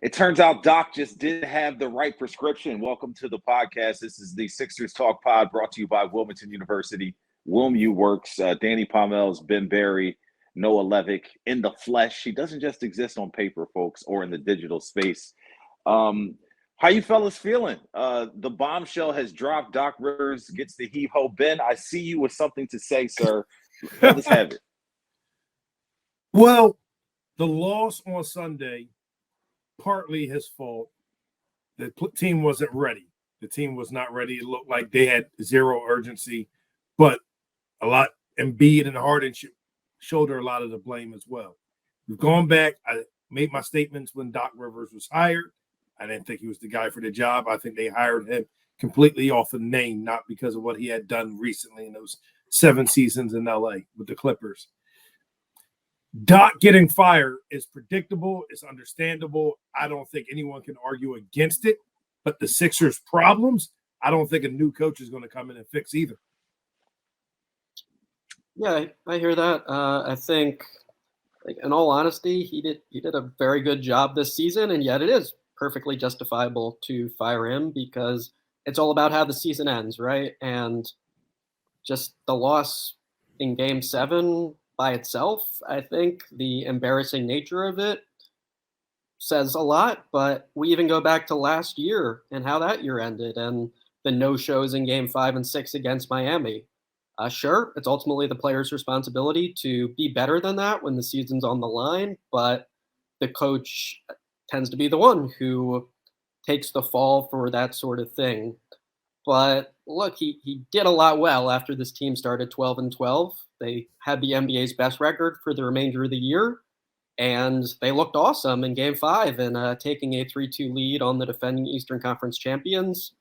It turns out Doc just didn't have the right prescription. Welcome to the podcast. This is the Sixers Talk Pod brought to you by Wilmington University. WilmU Works. Danny Pommel's, Ben Berry, Noah Levick in the flesh. He doesn't just exist on paper, folks, or in the digital space. How you fellas feeling? The bombshell has dropped. Doc Rivers gets the heave-ho. Ben, I see you with something to say, sir. Let us have it. Well, the loss on Sunday, partly his fault. The team wasn't ready. The team was not ready. It looked like they had zero urgency, but Embiid and Harden shoulder a lot of the blame as well. We've gone back. I made my statements when Doc Rivers was hired. I didn't think he was the guy for the job. I think they hired him completely off of name, not because of what he had done recently in those 7 seasons in LA with the Clippers. Doc getting fired is predictable. It's understandable. I don't think anyone can argue against it. But the Sixers' problems, I don't think a new coach is going to come in and fix either. Yeah, I hear that. I think, in all honesty, he did a very good job this season, and yet it is perfectly justifiable to fire him because it's all about how the season ends, right? And just the loss in Game 7 by itself, I think the embarrassing nature of it says a lot, but we even go back to last year and how that year ended and the no-shows in Game 5 and 6 against Miami. Sure, it's ultimately the player's responsibility to be better than that when the season's on the line, but the coach tends to be the one who takes the fall for that sort of thing. But look, he did a lot well after this team started 12-12. They had the NBA's best record for the remainder of the year, and they looked awesome in Game 5 and taking a 3-2 lead on the defending Eastern Conference champions.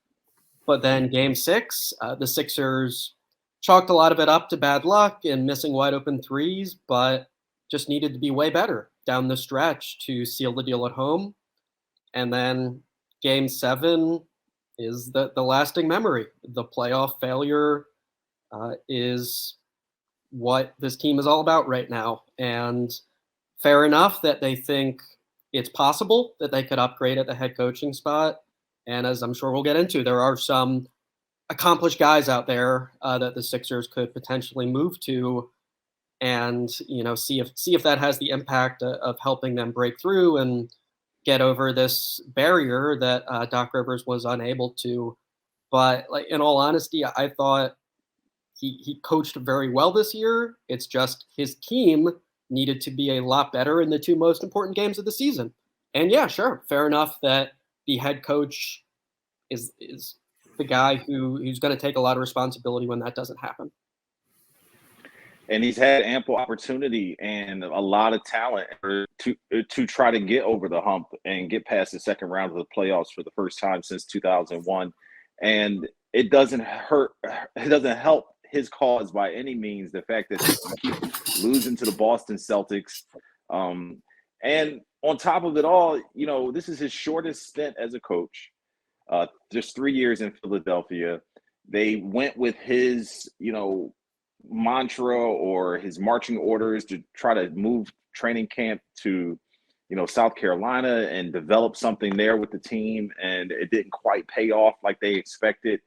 But then Game 6, the Sixers chalked a lot of it up to bad luck and missing wide open threes, but just needed to be way better down the stretch to seal the deal at home. And then Game 7 is the lasting memory. The playoff failure is what this team is all about right now. And fair enough that they think it's possible that they could upgrade at the head coaching spot. And as I'm sure we'll get into, there are some accomplished guys out there that the Sixers could potentially move to and, see if that has the impact of helping them break through and get over this barrier that Doc Rivers was unable to. But in all honesty, I thought he coached very well this year. It's just his team needed to be a lot better in the 2 most important games of the season. And yeah, sure, fair enough that the head coach is the guy who's going to take a lot of responsibility when that doesn't happen. And he's had ample opportunity and a lot of talent to try to get over the hump and get past the second round of the playoffs for the first time since 2001. And it doesn't help his cause by any means, the fact that he keeps losing to the Boston Celtics. And on top of it all, this is his shortest stint as a coach. Just 3 years in Philadelphia. They went with his, mantra or his marching orders to try to move training camp to, South Carolina and develop something there with the team. And it didn't quite pay off like they expected.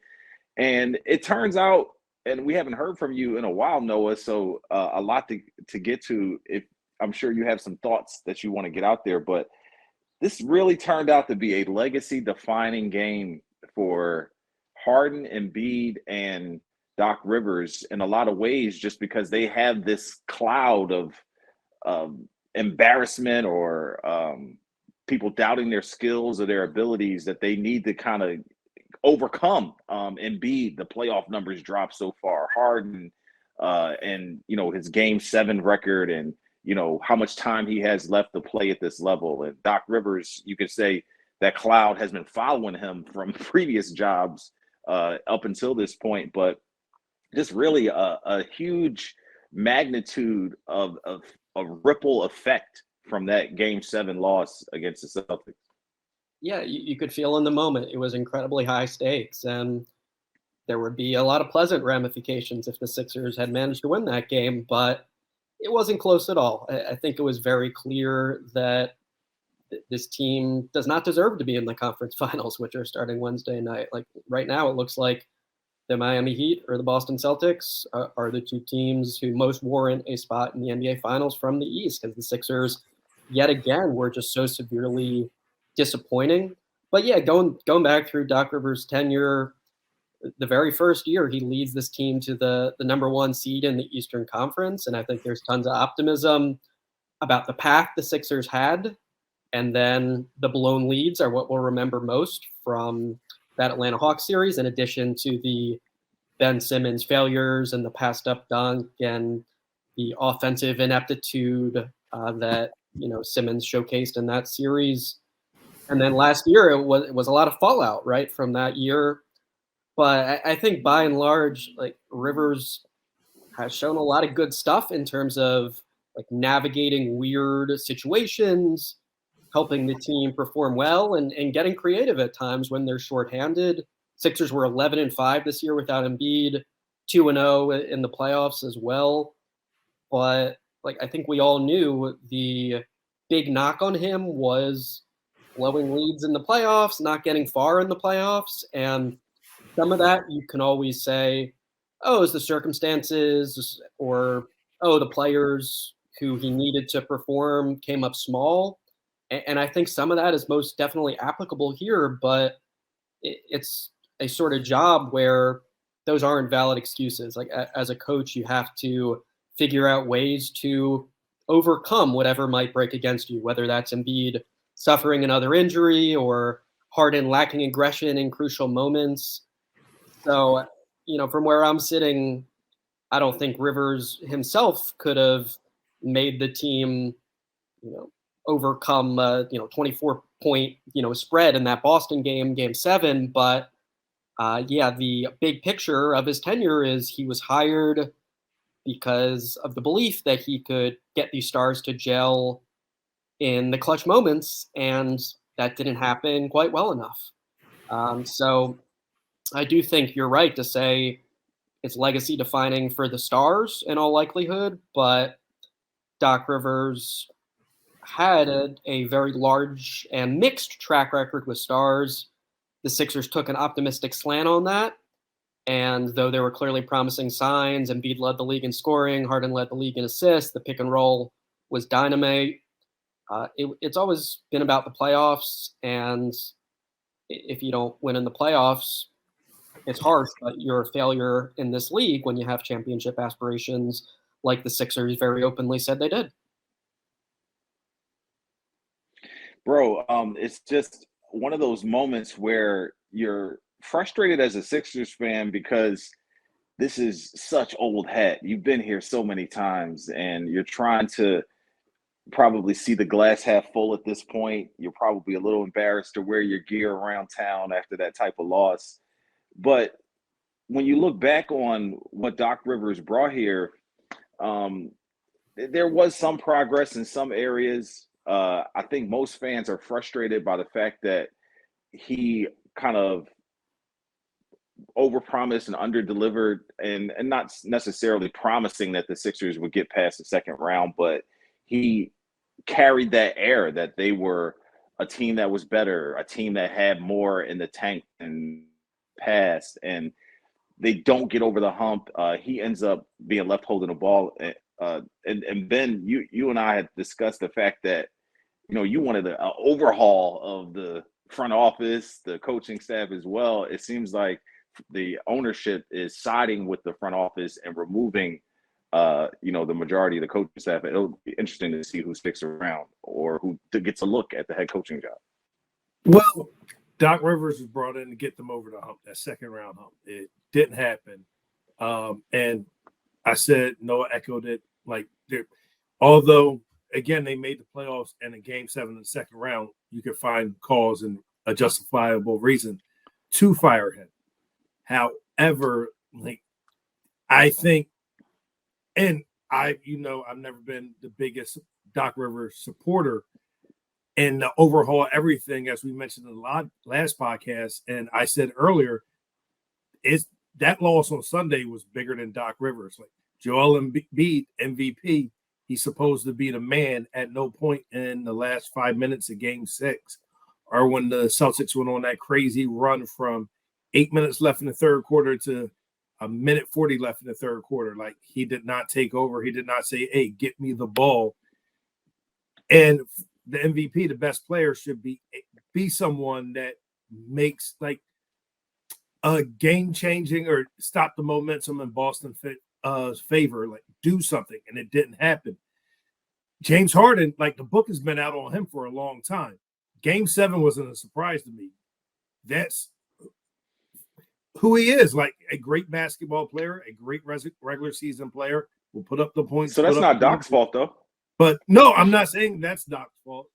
And it turns out, and we haven't heard from you in a while, Noah, so a lot to get to. If I'm sure you have some thoughts that you want to get out there, but this really turned out to be a legacy-defining game for Harden, Embiid, and Doc Rivers in a lot of ways, just because they have this cloud of embarrassment or people doubting their skills or their abilities that they need to kind of overcome. Embiid, the playoff numbers dropped so far. Harden, and his Game 7 record, and how much time he has left to play at this level. And Doc Rivers, you could say that cloud has been following him from previous jobs up until this point, but just really a huge magnitude of a ripple effect from that Game 7 loss against the Celtics. Yeah, you could feel in the moment it was incredibly high stakes, and there would be a lot of pleasant ramifications if the Sixers had managed to win that game, but it wasn't close at all. I think it was very clear that this team does not deserve to be in the conference finals, which are starting Wednesday night. Like right now, it looks like the Miami Heat or the Boston Celtics are the two teams who most warrant a spot in the NBA Finals from the East, because the Sixers, yet again, were just so severely disappointing. But yeah, going back through Doc Rivers' tenure, the very first year he leads this team to the number one seed in the Eastern Conference, and I think there's tons of optimism about the path the Sixers had, and then the blown leads are what we'll remember most from that Atlanta Hawks series, in addition to the Ben Simmons failures and the passed up dunk and the offensive ineptitude that Simmons showcased in that series. And then last year it was a lot of fallout, right, from that year. But I think by and large, like, Rivers has shown a lot of good stuff in terms of like navigating weird situations, helping the team perform well, and getting creative at times when they're shorthanded. Sixers were 11-5 this year without Embiid, 2-0 in the playoffs as well. But like, I think we all knew the big knock on him was blowing leads in the playoffs, not getting far in the playoffs. And some of that you can always say, oh, it's the circumstances, or, oh, the players who he needed to perform came up small. And I think some of that is most definitely applicable here, but it's a sort of job where those aren't valid excuses. Like, as a coach, you have to figure out ways to overcome whatever might break against you, whether that's Embiid suffering another injury or Harden lacking aggression in crucial moments. So, from where I'm sitting, I don't think Rivers himself could have made the team, overcome 24-point spread in that Boston game 7. But the big picture of his tenure is he was hired because of the belief that he could get these stars to gel in the clutch moments, and that didn't happen quite well enough. So I do think you're right to say it's legacy defining for the stars in all likelihood, but Doc Rivers had a very large and mixed track record with stars. The Sixers took an optimistic slant on that, and though there were clearly promising signs, Embiid led the league in scoring, Harden led the league in assists, the pick and roll was dynamite. It's always been about the playoffs, and if you don't win in the playoffs, it's harsh, but you're a failure in this league when you have championship aspirations, like the Sixers very openly said they did. Bro, it's just one of those moments where you're frustrated as a Sixers fan because this is such old hat. You've been here so many times, and you're trying to probably see the glass half full at this point. You're probably a little embarrassed to wear your gear around town after that type of loss. But when you look back on what Doc Rivers brought here, there was some progress in some areas. I think most fans are frustrated by the fact that he kind of overpromised and underdelivered, and not necessarily promising that the Sixers would get past the second round, but he carried that air that they were a team that was better, a team that had more in the tank than past, and they don't get over the hump. He ends up being left holding the ball. And Ben, you and I had discussed the fact that, you wanted an overhaul of the front office, the coaching staff as well. It seems like the ownership is siding with the front office and removing, the majority of the coaching staff. It'll be interesting to see who sticks around or who gets a look at the head coaching job. Well, Doc Rivers was brought in to get them over the hump, that second round hump. It didn't happen. And I said, Noah echoed it. Like, although, again, they made the playoffs and in game 7 in the second round, you could find cause and a justifiable reason to fire him. However, I think, and I've never been the biggest Doc Rivers supporter, and the overhaul everything, as we mentioned in the last podcast, and I said earlier, is that loss on Sunday was bigger than Doc Rivers. Like, Joel Embiid, MVP, he's supposed to be the man at no point in the last 5 minutes of game 6, or when the Celtics went on that crazy run from 8 minutes left in the third quarter to a minute 40 left in the third quarter. Like, he did not take over. He did not say, hey, get me the ball. And the MVP, the best player, should be someone that makes like a game-changing or stop the momentum in Boston's favor, like do something, and it didn't happen. James Harden, like, the book has been out on him for a long time. Game 7 wasn't a surprise to me. That's who he is, like a great basketball player, a great regular season player, will put up the points. So that's not Doc's fault, though. But no, I'm not saying that's Doc's fault.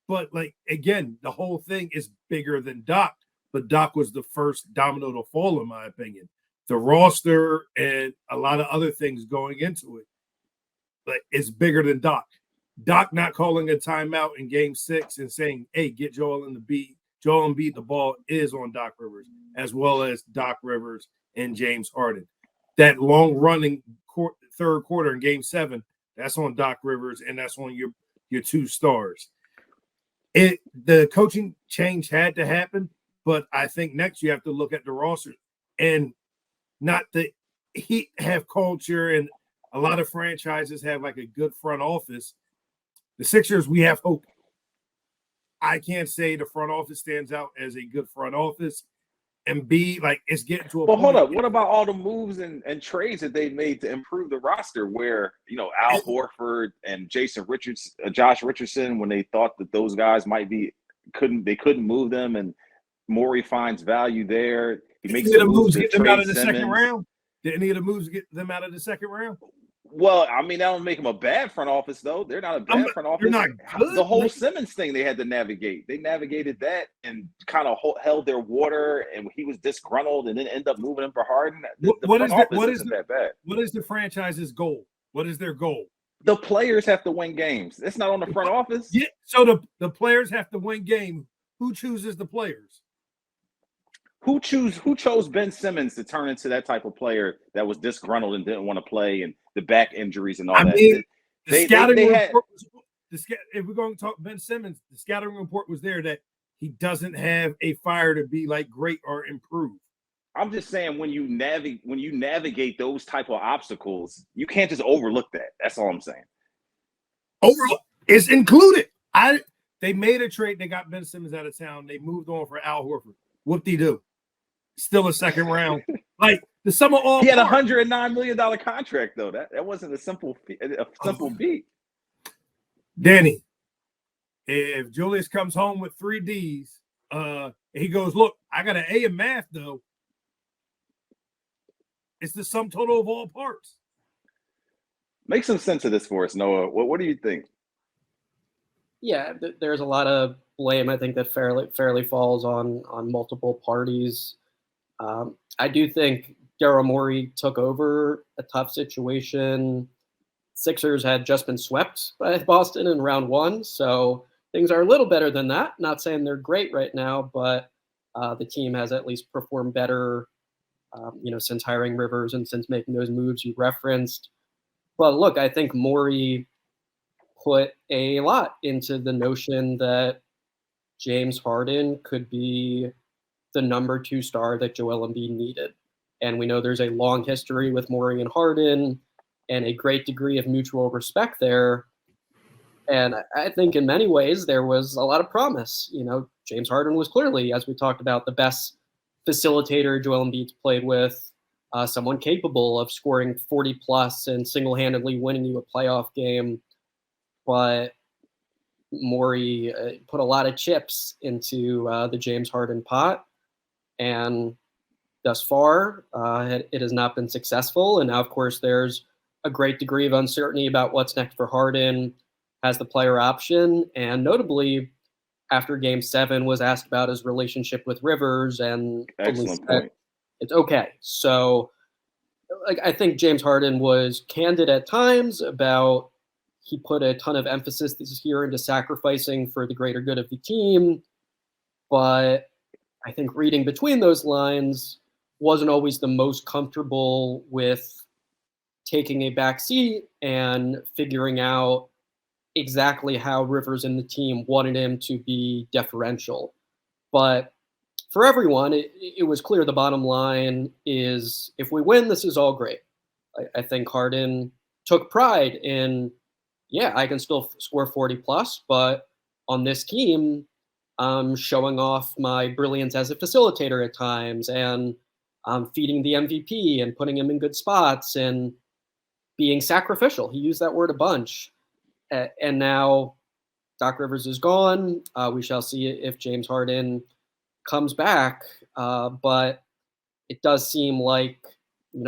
But, like, again, the whole thing is bigger than Doc. But Doc was the first domino to fall, in my opinion. The roster and a lot of other things going into it, but it's bigger than Doc. Doc not calling a timeout in game 6 and saying, hey, get Joel Embiid the ball is on Doc Rivers, as well as Doc Rivers and James Harden. That long running third quarter in game 7, that's on Doc Rivers, and that's on your 2 stars. The coaching change had to happen, but I think next you have to look at the roster, and not the Heat have culture, and a lot of franchises have like a good front office. The Sixers, we have hope. I can't say the front office stands out as a good front office. And B, like, it's getting to a point. Well, hold up. What about all the moves and trades that they made to improve the roster where, Al Horford and Josh Richardson, when they thought that those guys might be, they couldn't move them, and Morey finds value there. He makes the moves to get them out of the Simmons. second round. Did any of the moves get them out of the second round? Well, I mean, that don't make them a bad front office, though. They're not a bad front office. They're not good. The whole Simmons thing they had to navigate. They navigated that and kind of held their water, and he was disgruntled and then end up moving him for Harden. What is that bad? What is the franchise's goal? What is their goal? The players have to win games. It's not on the front office. Yeah, so the players have to win games. Who chooses the players? Who chose Ben Simmons to turn into that type of player that was disgruntled and didn't want to play, and the back injuries and all that? Mean, the scouting report if we're going to talk Ben Simmons, the scouting report was there that he doesn't have a fire to be like great or improve. I'm just saying, when you navigate those type of obstacles, you can't just overlook that. That's all I'm saying. Overlook is included. They made a trade. They got Ben Simmons out of town. They moved on for Al Horford. Whoop-de-doo. Still a second round. Like, the sum of all. He had a $109 million contract, though. That wasn't a simple beat. Danny, if Julius comes home with 3 Ds, he goes, look, I got an A in math, though. It's the sum total of all parts. Make some sense of this for us, Noah. What do you think? Yeah, there's a lot of blame, I think, that fairly falls on multiple parties. I do think Daryl Morey took over a tough situation. Sixers had just been swept by Boston in round 1, so things are a little better than that. Not saying they're great right now, but the team has at least performed better, since hiring Rivers and since making those moves you referenced. But look, I think Morey put a lot into the notion that James Harden could be the number 2 star that Joel Embiid needed. And we know there's a long history with Morey and Harden and a great degree of mutual respect there. And I think in many ways there was a lot of promise. James Harden was clearly, as we talked about, the best facilitator Joel Embiid's played with, someone capable of scoring 40 plus and single-handedly winning you a playoff game. But Morey put a lot of chips into the James Harden pot, and thus far it has not been successful. And now, of course, there's a great degree of uncertainty about what's next for Harden as the player option, and notably after Game 7 was asked about his relationship with Rivers, and excellent point. It's okay. So, I think James Harden was candid at times about he put a ton of emphasis this year into sacrificing for the greater good of the team, but I think reading between those lines wasn't always the most comfortable with taking a back seat and figuring out exactly how Rivers and the team wanted him to be deferential. But for everyone, it was clear the bottom line is if we win, this is all great. I think Harden took pride in, yeah, I can still score 40 plus, but on this team, I'm showing off my brilliance as a facilitator at times, and I'm feeding the MVP and putting him in good spots and being sacrificial. He used that word a bunch. And now Doc Rivers is gone. We shall see if James Harden comes back. But it does seem like,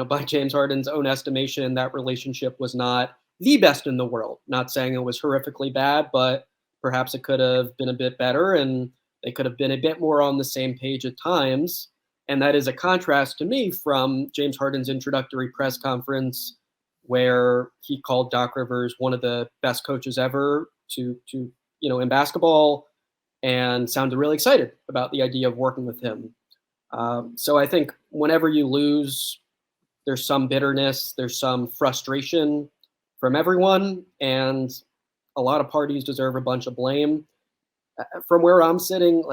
by James Harden's own estimation, that relationship was not the best in the world. Not saying it was horrifically bad, but perhaps it could have been a bit better, and they could have been a bit more on the same page at times. And that is a contrast to me from James Harden's introductory press conference, where he called Doc Rivers one of the best coaches ever to in basketball, and sounded really excited about the idea of working with him. So I think whenever you lose, there's some bitterness, there's some frustration from everyone, and a lot of parties deserve a bunch of blame. From where I'm sitting,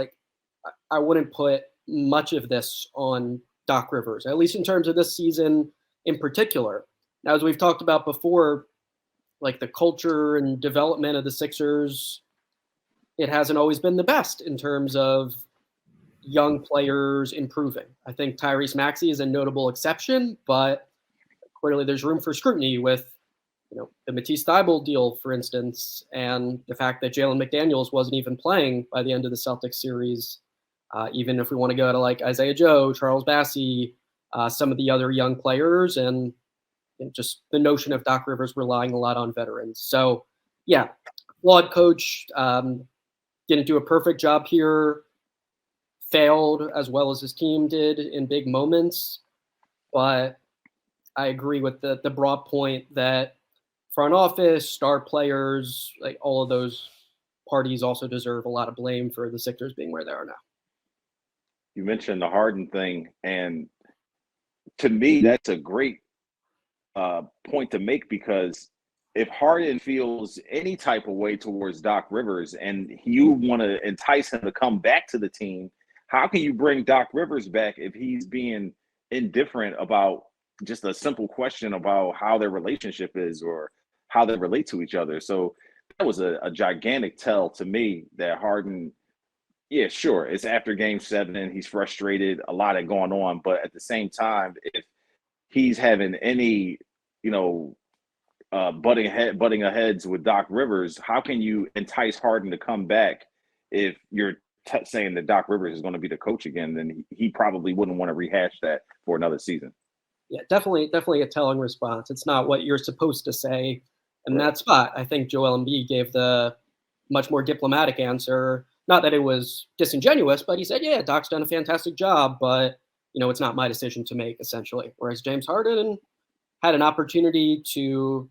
I wouldn't put much of this on Doc Rivers, at least in terms of this season in particular. Now, as we've talked about before, the culture and development of the Sixers, it hasn't always been the best in terms of young players improving. I think Tyrese Maxey is a notable exception, but clearly there's room for scrutiny with, the Matisse Thybulle deal, for instance, and the fact that Jalen McDaniels wasn't even playing by the end of the Celtics series. Even if we want to go to Isaiah Joe, Charles Bassey, some of the other young players, and just the notion of Doc Rivers relying a lot on veterans. So, yeah, flawed coach, didn't do a perfect job here, failed as well as his team did in big moments. But I agree with the broad point that front office, star players, all of those parties also deserve a lot of blame for the Sixers being where they are now. You mentioned the Harden thing, and to me, that's a great point to make, because if Harden feels any type of way towards Doc Rivers and you want to entice him to come back to the team, how can you bring Doc Rivers back if he's being indifferent about just a simple question about how their relationship is or how they relate to each other? So that was a gigantic tell to me that Harden, yeah, sure, it's after Game 7, he's frustrated, a lot of going on, but at the same time, if he's having any, butting heads with Doc Rivers, how can you entice Harden to come back if you're saying that Doc Rivers is going to be the coach again? Then he probably wouldn't want to rehash that for another season. Yeah, definitely a telling response. It's not what you're supposed to say in that spot. I think Joel Embiid gave the much more diplomatic answer. Not that it was disingenuous, but he said, yeah, Doc's done a fantastic job, but, it's not my decision to make, essentially. Whereas James Harden had an opportunity to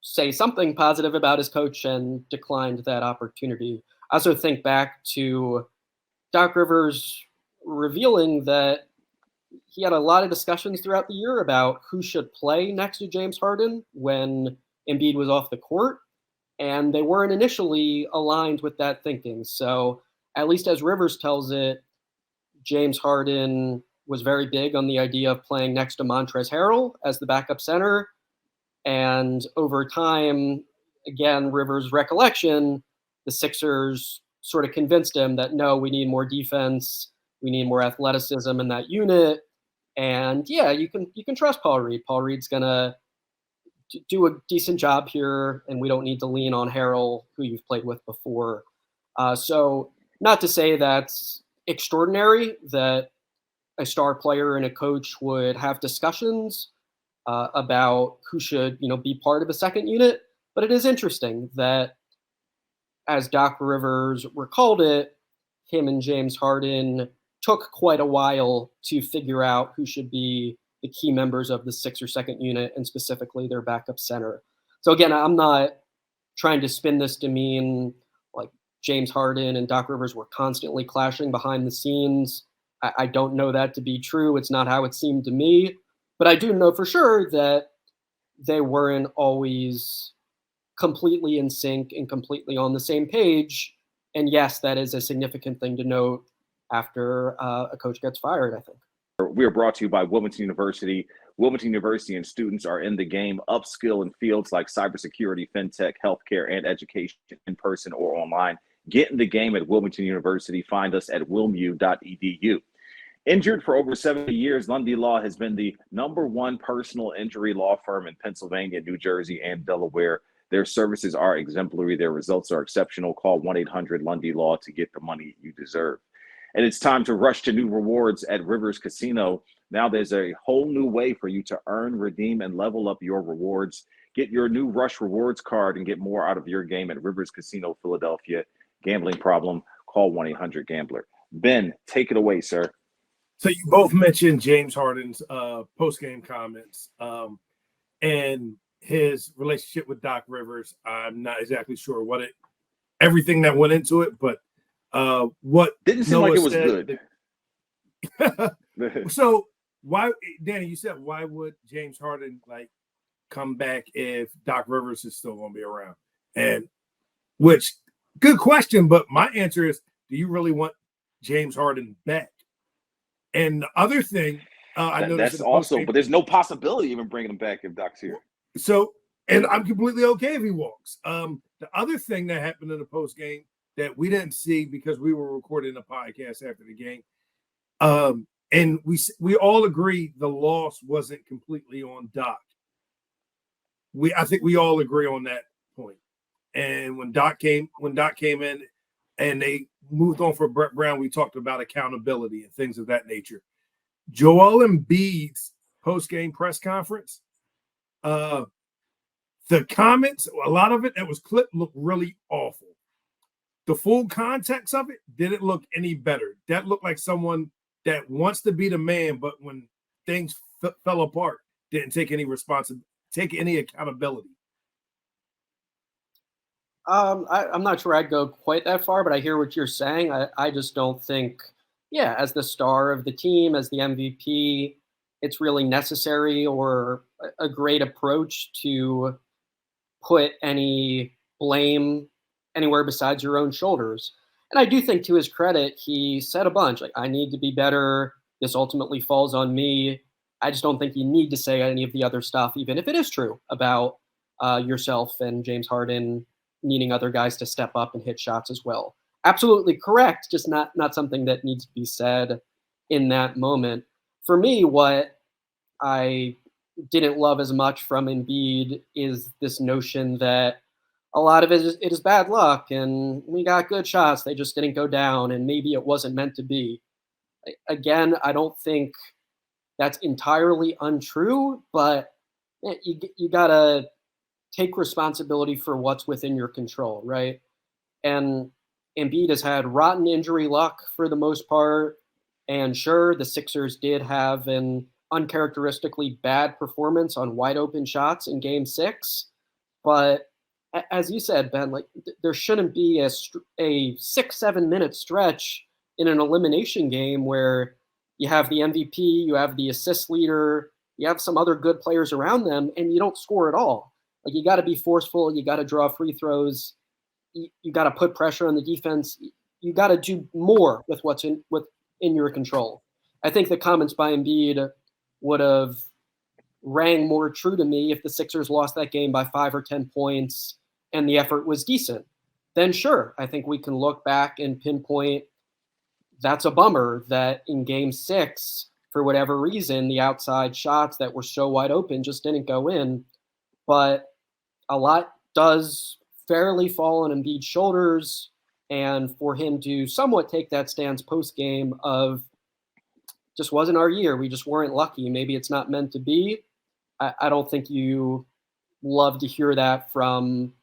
say something positive about his coach and declined that opportunity. I also think back to Doc Rivers revealing that he had a lot of discussions throughout the year about who should play next to James Harden when Embiid was off the court, and they weren't initially aligned with that thinking. So at least as Rivers tells it, James Harden was very big on the idea of playing next to Montrezl Harrell as the backup center. And over time, again, Rivers' recollection, the Sixers sort of convinced him that, no, we need more defense. We need more athleticism in that unit. And yeah, you can trust Paul Reed. Paul Reed's going to do a decent job here, and we don't need to lean on Harrell, who you've played with before. So not to say that's extraordinary that a star player and a coach would have discussions about who should, be part of a second unit. But it is interesting that, as Doc Rivers recalled it, him and James Harden took quite a while to figure out who should be the key members of the Sixers second unit, and specifically their backup center. So again, I'm not trying to spin this to mean like James Harden and Doc Rivers were constantly clashing behind the scenes. I don't know that to be true. It's not how it seemed to me. But I do know for sure that they weren't always completely in sync and completely on the same page. And yes, that is a significant thing to note after a coach gets fired, I think. We are brought to you by Wilmington University. Wilmington University and students are in the game, upskill in fields like cybersecurity, fintech, healthcare, and education in person or online. Get in the game at Wilmington University. Find us at wilmu.edu. Injured for over 70 years, Lundy Law has been the #1 personal injury law firm in Pennsylvania, New Jersey, and Delaware. Their services are exemplary. Their results are exceptional. Call 1-800-LUNDY-LAW to get the money you deserve. And it's time to rush to new rewards at Rivers Casino. Now there's a whole new way for you to earn, redeem, and level up your rewards. Get your new Rush Rewards card and get more out of your game at Rivers Casino, Philadelphia. Gambling problem? Call 1-800-GAMBLER. Ben, take it away, sir. So you both mentioned James Harden's post-game comments and his relationship with Doc Rivers. I'm not exactly sure everything that went into it, but what didn't seem Noah like it was said, good. So why, Danny, you said why would James Harden come back if Doc Rivers is still going to be around? And which good question, but my answer is, do you really want James Harden back? And the other thing I noticed that's also, but there's no possibility even bringing him back if Doc's here. So, and I'm completely okay if he walks. The other thing that happened in the post game that we didn't see because we were recording a podcast after the game, and we all agree the loss wasn't completely on Doc. I think we all agree on that point. And when Doc came in, and they moved on for Brett Brown, we talked about accountability and things of that nature. Joel Embiid's post-game press conference, the comments, a lot of it that was clipped looked really awful. The full context of it didn't look any better. That looked like someone that wants to be the man, but when things fell apart, didn't take any accountability. I'm not sure I'd go quite that far, but I hear what you're saying. I just don't think, as the star of the team, as the MVP, it's really necessary or a great approach to put any blame anywhere besides your own shoulders. And I do think, to his credit, he said a bunch, I need to be better. This ultimately falls on me. I just don't think you need to say any of the other stuff, even if it is true about yourself and James Harden needing other guys to step up and hit shots as well. Absolutely correct, just not something that needs to be said in that moment. For me, what I didn't love as much from Embiid is this notion that a lot of it is bad luck and we got good shots, they just didn't go down and maybe it wasn't meant to be. Again, I don't think that's entirely untrue, but you gotta take responsibility for what's within your control, right? And Embiid has had rotten injury luck for the most part. And sure, the Sixers did have an uncharacteristically bad performance on wide open shots in Game 6. But as you said, Ben, there shouldn't be a 6-7 minute stretch in an elimination game where you have the MVP, you have the assist leader, you have some other good players around them, and you don't score at all. You got to be forceful. You got to draw free throws. You got to put pressure on the defense. You got to do more with what's in your control. I think the comments by Embiid would have rang more true to me if the Sixers lost that game by 5 or 10 points and the effort was decent. Then sure, I think we can look back and pinpoint that's a bummer that in Game 6, for whatever reason, the outside shots that were so wide open just didn't go in. But a lot does fairly fall on Embiid's shoulders, and for him to somewhat take that stance post-game of just wasn't our year, we just weren't lucky, maybe it's not meant to be. I don't think you love to hear that from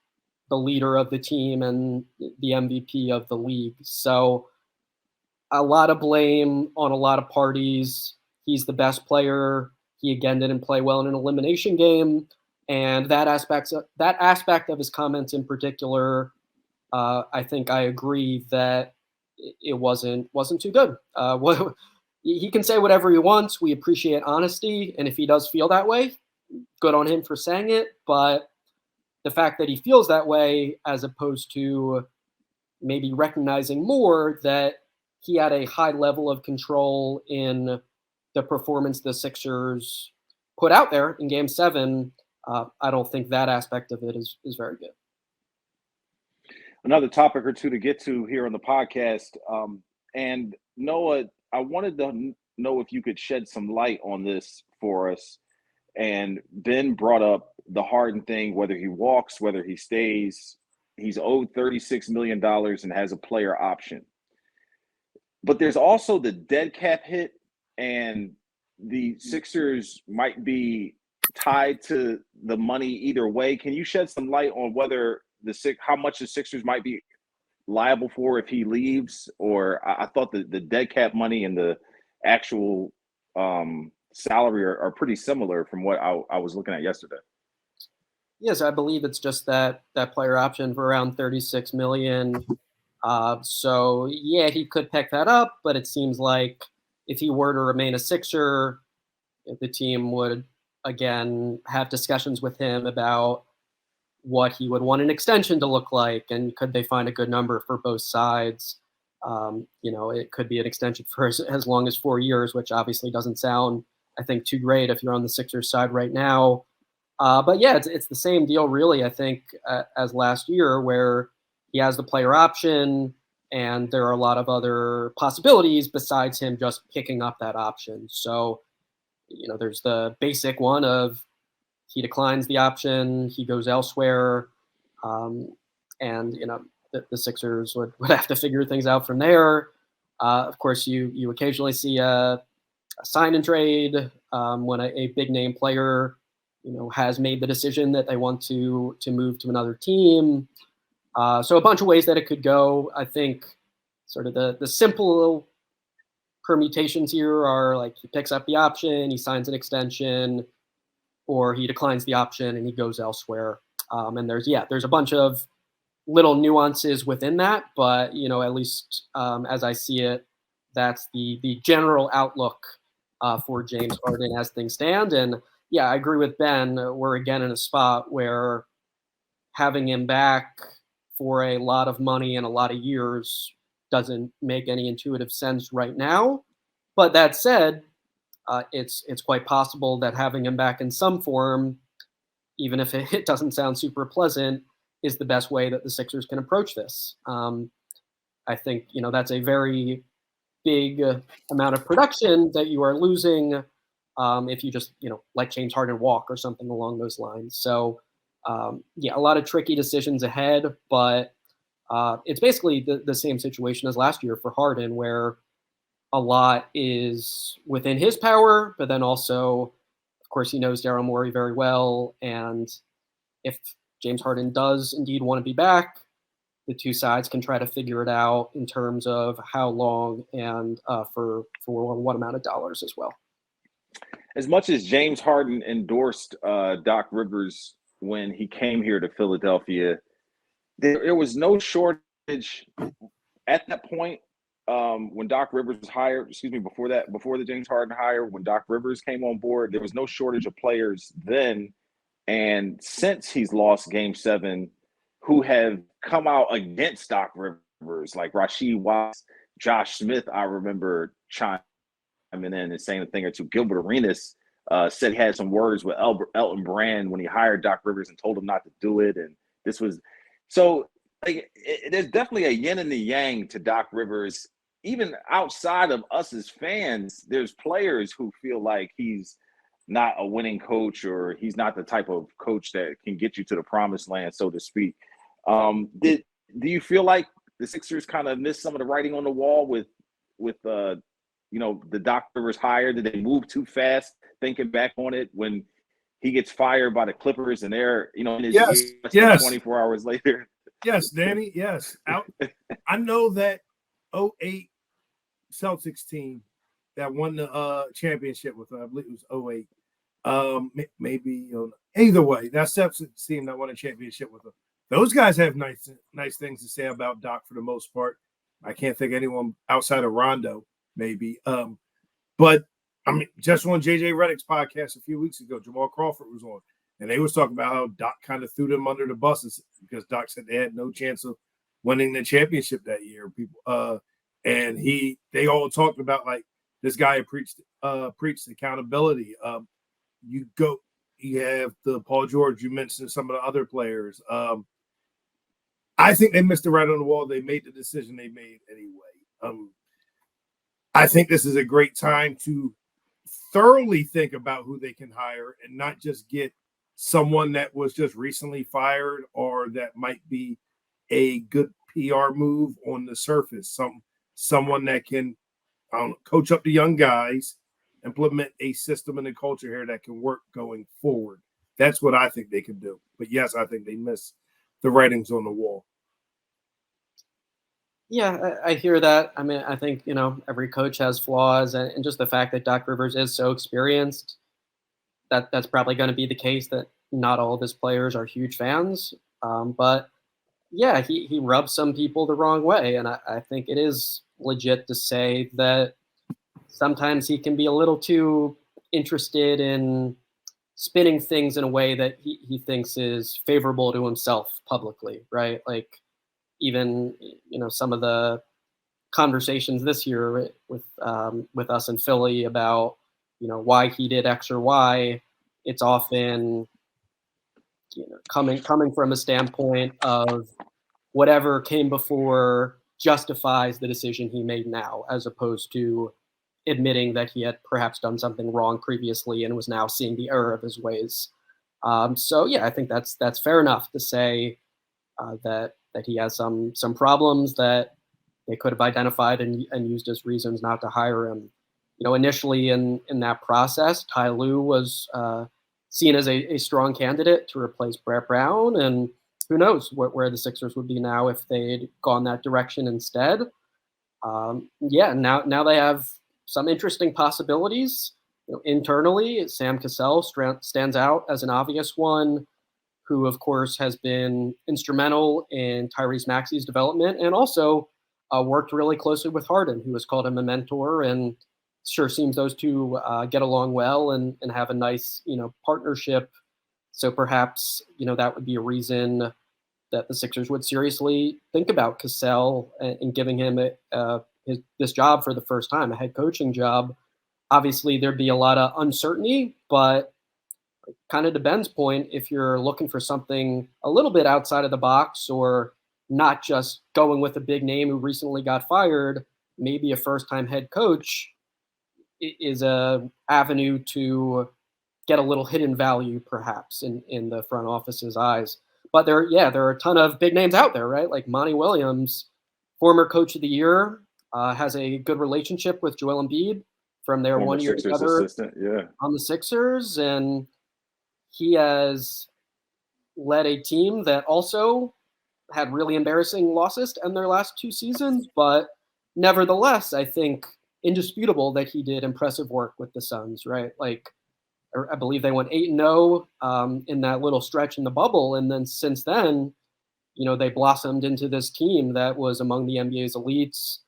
the leader of the team and the MVP of the league. So a lot of blame on a lot of parties. He's the best player. He again didn't play well in an elimination game. And that aspect of his comments in particular, I think I agree that it wasn't too good. He can say whatever he wants. We appreciate honesty, and if he does feel that way, good on him for saying it, but the fact that he feels that way, as opposed to maybe recognizing more that he had a high level of control in the performance the Sixers put out there in Game 7, I don't think that aspect of it is very good. Another topic or two to get to here on the podcast. And Noah, I wanted to know if you could shed some light on this for us. And Ben brought up the Harden thing, whether he walks, whether he stays. He's owed $36 million and has a player option. But there's also the dead cap hit, and the Sixers might be tied to the money either way. Can you shed some light on whether how much the Sixers might be liable for if he leaves? Or I thought the dead cap money and the actual salary are pretty similar from what I was looking at yesterday. Yes, I believe it's just that player option for around $36 million. So yeah, he could pick that up, but it seems like if he were to remain a Sixer, the team would again have discussions with him about what he would want an extension to look like, and could they find a good number for both sides. It could be an extension for as long as 4 years, which obviously doesn't sound, I think, too great if you're on the Sixers side right now. But yeah, it's the same deal, really, I think, as last year, where he has the player option and there are a lot of other possibilities besides him just picking up that option. So, there's the basic one of he declines the option, he goes elsewhere, and, the Sixers would have to figure things out from there. Of course, you occasionally see a sign and trade when a big name player has made the decision that they want to move to another team. So a bunch of ways that it could go. I think sort of the simple permutations here are like he picks up the option, he signs an extension, or he declines the option and he goes elsewhere. And there's a bunch of little nuances within that, but at least as I see it, that's the general outlook for James Harden as things stand. And yeah, I agree with Ben. We're again in a spot where having him back for a lot of money and a lot of years doesn't make any intuitive sense right now. But that said, it's quite possible that having him back in some form, even if it doesn't sound super pleasant, is the best way that the Sixers can approach this. I think that's a very big amount of production that you are losing if you just let James Harden walk or something along those lines. So a lot of tricky decisions ahead, but it's basically the same situation as last year for Harden, where a lot is within his power, but then also, of course, he knows Daryl Morey very well, and if James Harden does indeed want to be back, the two sides can try to figure it out in terms of how long and for what amount of dollars as well. As much as James Harden endorsed Doc Rivers when he came here to Philadelphia, there was no shortage at that point when Doc Rivers was hired. Before the James Harden hire, when Doc Rivers came on board, there was no shortage of players then. And since he's lost Game 7, who have come out against Doc Rivers, like Rasheed Wallace, Josh Smith, I remember chiming in and saying a thing or two. Gilbert Arenas said he had some words with Elton Brand when he hired Doc Rivers and told him not to do it. And this was so there's definitely a yin and the yang to Doc Rivers. Even outside of us as fans, there's players who feel like he's not a winning coach, or he's not the type of coach that can get you to the promised land, so to speak. Do you feel like the Sixers kind of missed some of the writing on the wall with the Doc Rivers hire? Did they move too fast thinking back on it when he gets fired by the Clippers and they're in his yes. 24 hours later? Yes, Danny, yes. I know that 08 Celtics team that won the championship with, I believe it was 08. Maybe either way, that Celtics team that won a championship with them. Those guys have nice things to say about Doc for the most part. I can't think of anyone outside of Rondo, maybe. But I mean, just on JJ Redick's podcast a few weeks ago, Jamal Crawford was on, and they was talking about how Doc kind of threw them under the buses because Doc said they had no chance of winning the championship that year. And they all talked about like this guy preached accountability. You have the Paul George. You mentioned some of the other players. I think they missed the writing on the wall. They made the decision they made anyway. I think this is a great time to thoroughly think about who they can hire and not just get someone that was just recently fired or that might be a good PR move on the surface. Someone that can coach up the young guys, implement a system and a culture here that can work going forward. That's what I think they can do. But yes, I think they miss the writings on the wall. Yeah, I hear that. I mean, I think, every coach has flaws, and just the fact that Doc Rivers is so experienced, that's probably going to be the case, that not all of his players are huge fans. But yeah, he rubs some people the wrong way. And I think it is legit to say that sometimes he can be a little too interested in spinning things in a way that he thinks is favorable to himself publicly, right? Like, even some of the conversations this year with us in Philly about why he did X or Y, it's often coming from a standpoint of whatever came before justifies the decision he made now, as opposed to admitting that he had perhaps done something wrong previously and was now seeing the error of his ways. So yeah, I think that's fair enough to say that he has some problems that they could have identified and used as reasons not to hire him. Initially in that process, Ty Lue was seen as a strong candidate to replace Brett Brown, and who knows where the Sixers would be now if they'd gone that direction instead. Now they have some interesting possibilities. Internally, Sam Cassell stands out as an obvious one, who, of course, has been instrumental in Tyrese Maxey's development and also worked really closely with Harden, who has called him a mentor, and sure seems those two get along well and have a nice, partnership. So perhaps, that would be a reason that the Sixers would seriously think about Cassell and giving him this job for the first time, a head coaching job. Obviously, there'd be a lot of uncertainty, but kind of to Ben's point, if you're looking for something a little bit outside of the box or not just going with a big name who recently got fired, maybe a first-time head coach is a avenue to get a little hidden value, perhaps, in the front office's eyes. But there are a ton of big names out there, right? Like Monty Williams, former coach of the year, has a good relationship with Joel Embiid from their 1 year together on the Sixers, and he has led a team that also had really embarrassing losses in their last two seasons, but nevertheless, I think indisputable that he did impressive work with the Suns, right? Like, I believe they went 8-0 in that little stretch in the bubble, and then since then, they blossomed into this team that was among the NBA's elites.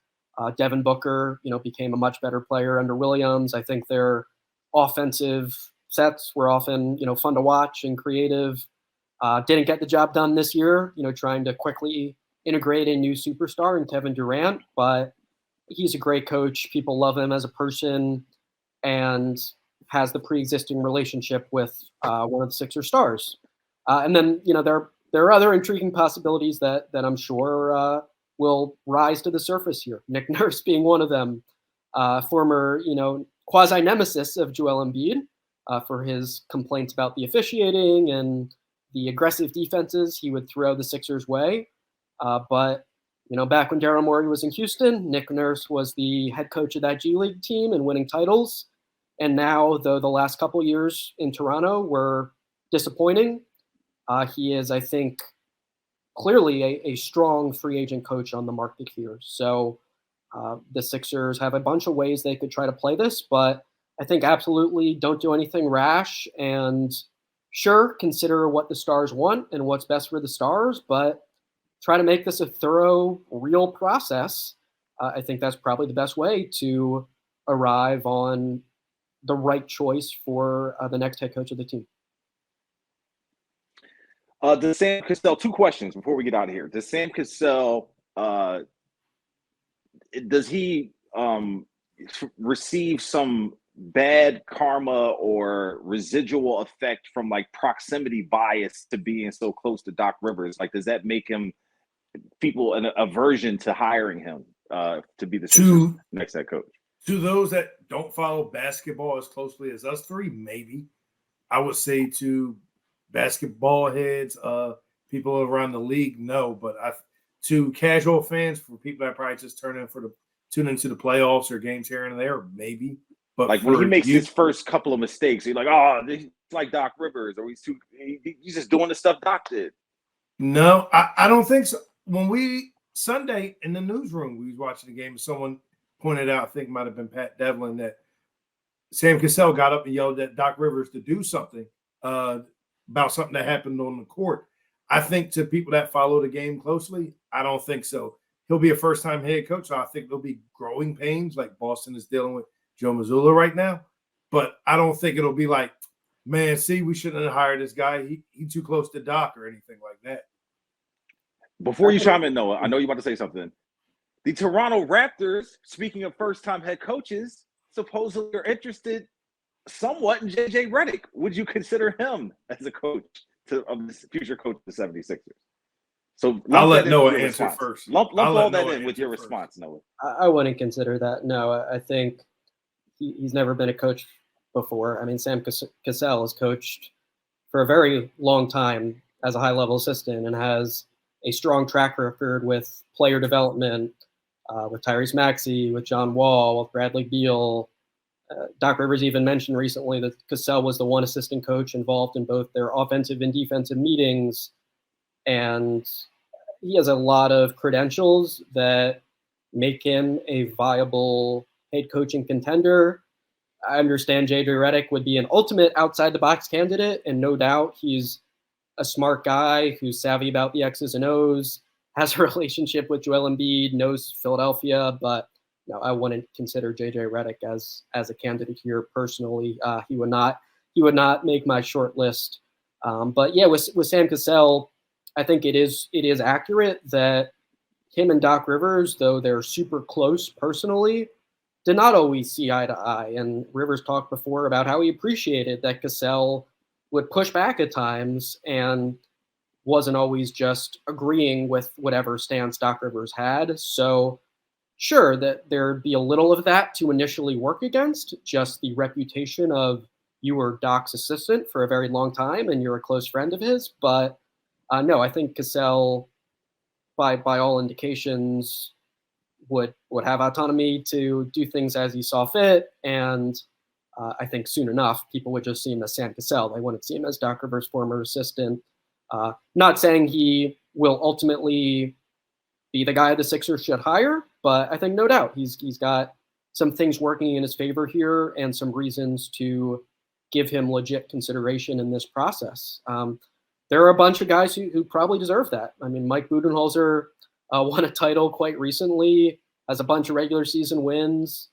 Devin Booker, became a much better player under Williams. I think their offensive sets were often, fun to watch and creative. Didn't get the job done this year, trying to quickly integrate a new superstar in Kevin Durant, but he's a great coach. People love him as a person and has the pre-existing relationship with one of the Sixers stars. And then, there are other intriguing possibilities that I'm sure will rise to the surface here. Nick Nurse being one of them, former, quasi-nemesis of Joel Embiid for his complaints about the officiating and the aggressive defenses he would throw the Sixers' way. But back when Daryl Morey was in Houston, Nick Nurse was the head coach of that G League team and winning titles. And now, though the last couple years in Toronto were disappointing, he is, I think, clearly a strong free agent coach on the market here. So the Sixers have a bunch of ways they could try to play this, but I think absolutely don't do anything rash, and sure, consider what the Stars want and what's best for the Stars, but try to make this a thorough, real process. I think that's probably the best way to arrive on the right choice for the next head coach of the team. Does Sam Cassell, 2 questions before we get out of here. Does Sam Cassell, does he receive some bad karma or residual effect from like proximity bias to being so close to Doc Rivers? Like, does that make people an aversion to hiring him to be the Sixers' next head coach? To those that don't follow basketball as closely as us three, maybe. I would say to basketball heads, people around the league, no. But to casual fans, for people that probably just tune into the playoffs or games here and there, maybe. But like when he makes his first couple of mistakes, he's like, "Oh, it's like Doc Rivers," or he's just doing the stuff Doc did. No, I don't think so. When Sunday in the newsroom, we was watching the game, someone pointed out, I think it might have been Pat Devlin, that Sam Cassell got up and yelled at Doc Rivers to do something about something that happened on the court. I think to people that follow the game closely, I don't think so. He'll be a first-time head coach, so I think there'll be growing pains like Boston is dealing with Joe Mazzulla right now. But I don't think it'll be like, man, see, we shouldn't have hired this guy. He too close to Doc or anything like that. Before you chime in, Noah, I know you're about to say something. The Toronto Raptors, speaking of first-time head coaches, supposedly are interested somewhat in J.J. Redick. Would you consider him as a coach of the future coach of the 76ers? So I'll let Noah answer first. Lump all that in with your response, Noah. I wouldn't consider that. No, I think he's never been a coach before. I mean, Sam Cassell has coached for a very long time as a high-level assistant and has a strong track record with player development, with Tyrese Maxey, with John Wall, with Bradley Beal. Doc Rivers even mentioned recently that Cassell was the one assistant coach involved in both their offensive and defensive meetings. And he has a lot of credentials that make him a viable head coaching contender. I understand J.J. Redick would be an ultimate outside-the-box candidate, and no doubt he's a smart guy who's savvy about the X's and O's, has a relationship with Joel Embiid, knows Philadelphia, but no, I wouldn't consider J.J. Redick as a candidate here personally. He would not make my short list. But yeah, with Sam Cassell, I think it is accurate that him and Doc Rivers, though they're super close personally, did not always see eye to eye. And Rivers talked before about how he appreciated that Cassell would push back at times and wasn't always just agreeing with whatever stance Doc Rivers had. So sure, that there'd be a little of that to initially work against, just the reputation of you were Doc's assistant for a very long time and you're a close friend of his. But no, I think Cassell, by all indications, would have autonomy to do things as he saw fit. And I think soon enough, people would just see him as Sam Cassell. They wouldn't see him as Doc Rivers' former assistant. Not saying he will ultimately be the guy the Sixers should hire, but I think no doubt he's got some things working in his favor here and some reasons to give him legit consideration in this process. There are a bunch of guys who probably deserve that. I mean, Mike Budenholzer won a title quite recently, has a bunch of regular season wins.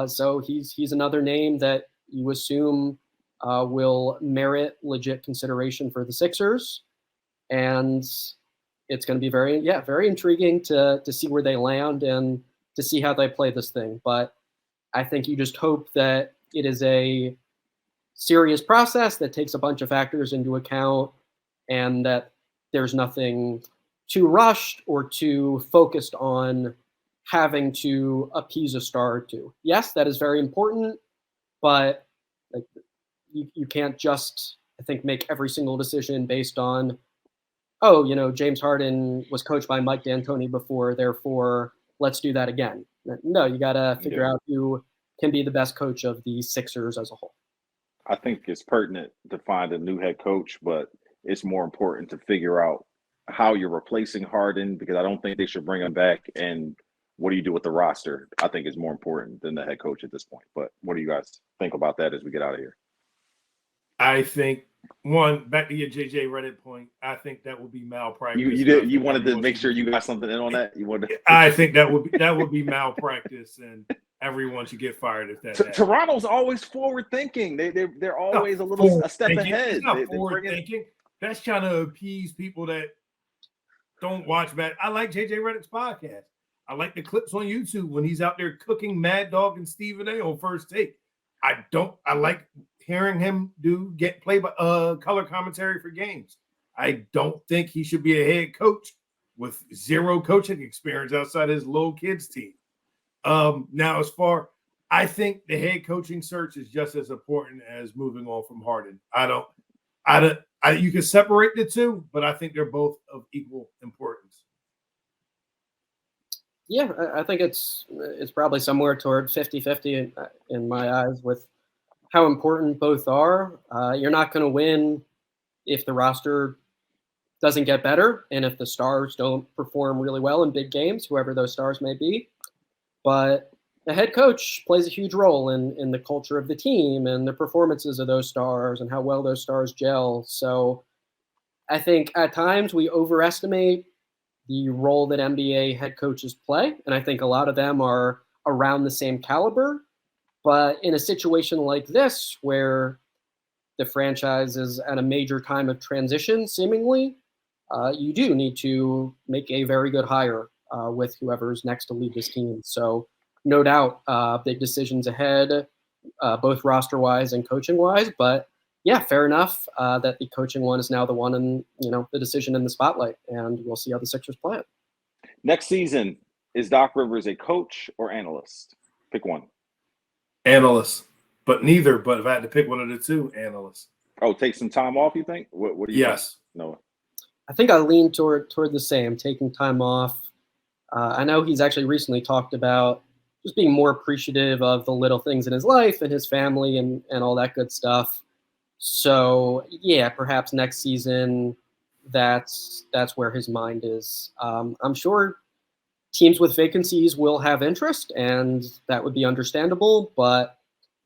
So he's another name that you assume will merit legit consideration for the Sixers. And it's going to be very intriguing to see where they land and to see how they play this thing. But I think you just hope that it is a serious process that takes a bunch of factors into account and that there's nothing too rushed or too focused on having to appease a star or two. Yes, that is very important, but like you can't just, I think, make every single decision based on, James Harden was coached by Mike D'Antoni before, therefore let's do that again. No, you got to figure out who can be the best coach of the Sixers as a whole. I think it's pertinent to find a new head coach, but it's more important to figure out how you're replacing Harden, because I don't think they should bring him back. And what do you do with the roster? I think is more important than the head coach at this point. But what do you guys think about that as we get out of here? I think, back to your J.J. Redick point, I think that would be malpractice. You wanted to make sure you got something in on that? I think that would be malpractice, and everyone should get fired if that happens. Toronto's always forward thinking. They're always a step ahead. It's not They forward thinking. That's trying to appease people that don't watch back. I like JJ Redick's podcast. I like the clips on YouTube when he's out there cooking Mad Dog and Stephen A on First Take. I like hearing him play color commentary for games. I don't think he should be a head coach with zero coaching experience outside his little kids team. Now, I think the head coaching search is just as important as moving on from Harden. You can separate the two, but I think they're both of equal importance. Yeah, I think it's probably somewhere toward 50-50 in my eyes with how important both are. You're not going to win if the roster doesn't get better and if the stars don't perform really well in big games, whoever those stars may be. But the head coach plays a huge role in the culture of the team and the performances of those stars and how well those stars gel. So I think at times we overestimate the role that NBA head coaches play. And I think a lot of them are around the same caliber. But in a situation like this, where the franchise is at a major time of transition, seemingly, you do need to make a very good hire with whoever's next to lead this team. So no doubt, big decisions ahead, both roster-wise and coaching-wise. But yeah, fair enough that the coaching one is now the one in, the decision in the spotlight, and we'll see how the Sixers play it. Next season, is Doc Rivers a coach or analyst? Pick one. Analyst, but neither. But if I had to pick one of the two, analyst. Oh, take some time off, you think? What do you Yes. think? No. I think I lean toward the same, taking time off. I know he's actually recently talked about just being more appreciative of the little things in his life and his family and all that good stuff. So yeah, perhaps next season, that's where his mind is. I'm sure teams with vacancies will have interest, and that would be understandable. But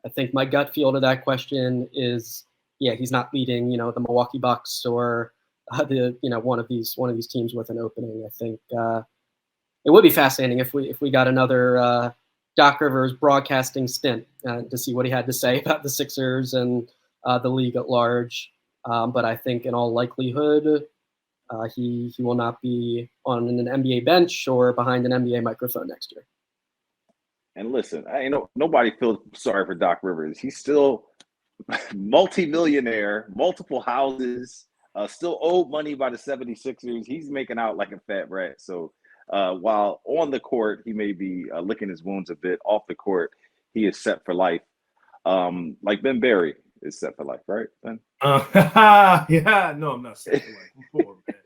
I think my gut feel to that question is, yeah, he's not leading, the Milwaukee Bucks or one of these teams with an opening. I think it would be fascinating if we got another Doc Rivers broadcasting stint to see what he had to say about the Sixers and the league at large. But I think in all likelihood, he will not be on an NBA bench or behind an NBA microphone next year. And listen, nobody feels sorry for Doc Rivers. He's still multi-millionaire, multiple houses, still owed money by the 76ers. He's making out like a fat rat. So while on the court, he may be licking his wounds a bit, off the court, he is set for life. Like Ben Barry is set for life, right, Ben? Yeah, no, I'm not set for life. I'm poor, man.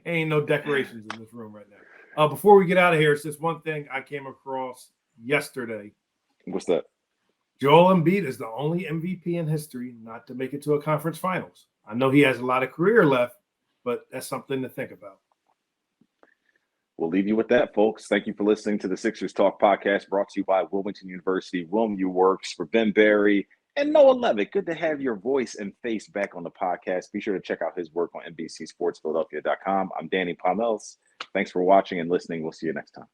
Ain't no decorations in this room right now. Before we get out of here, it's just one thing I came across yesterday. What's that? Joel Embiid is the only MVP in history not to make it to a conference finals. I know he has a lot of career left, but that's something to think about. We'll leave you with that, folks. Thank you for listening to the Sixers Talk podcast brought to you by Wilmington University. WilmU Works for Ben Barry and Noah Levitt. Good to have your voice and face back on the podcast. Be sure to check out his work on NBCSportsPhiladelphia.com. I'm Danny Pomels. Thanks for watching and listening. We'll see you next time.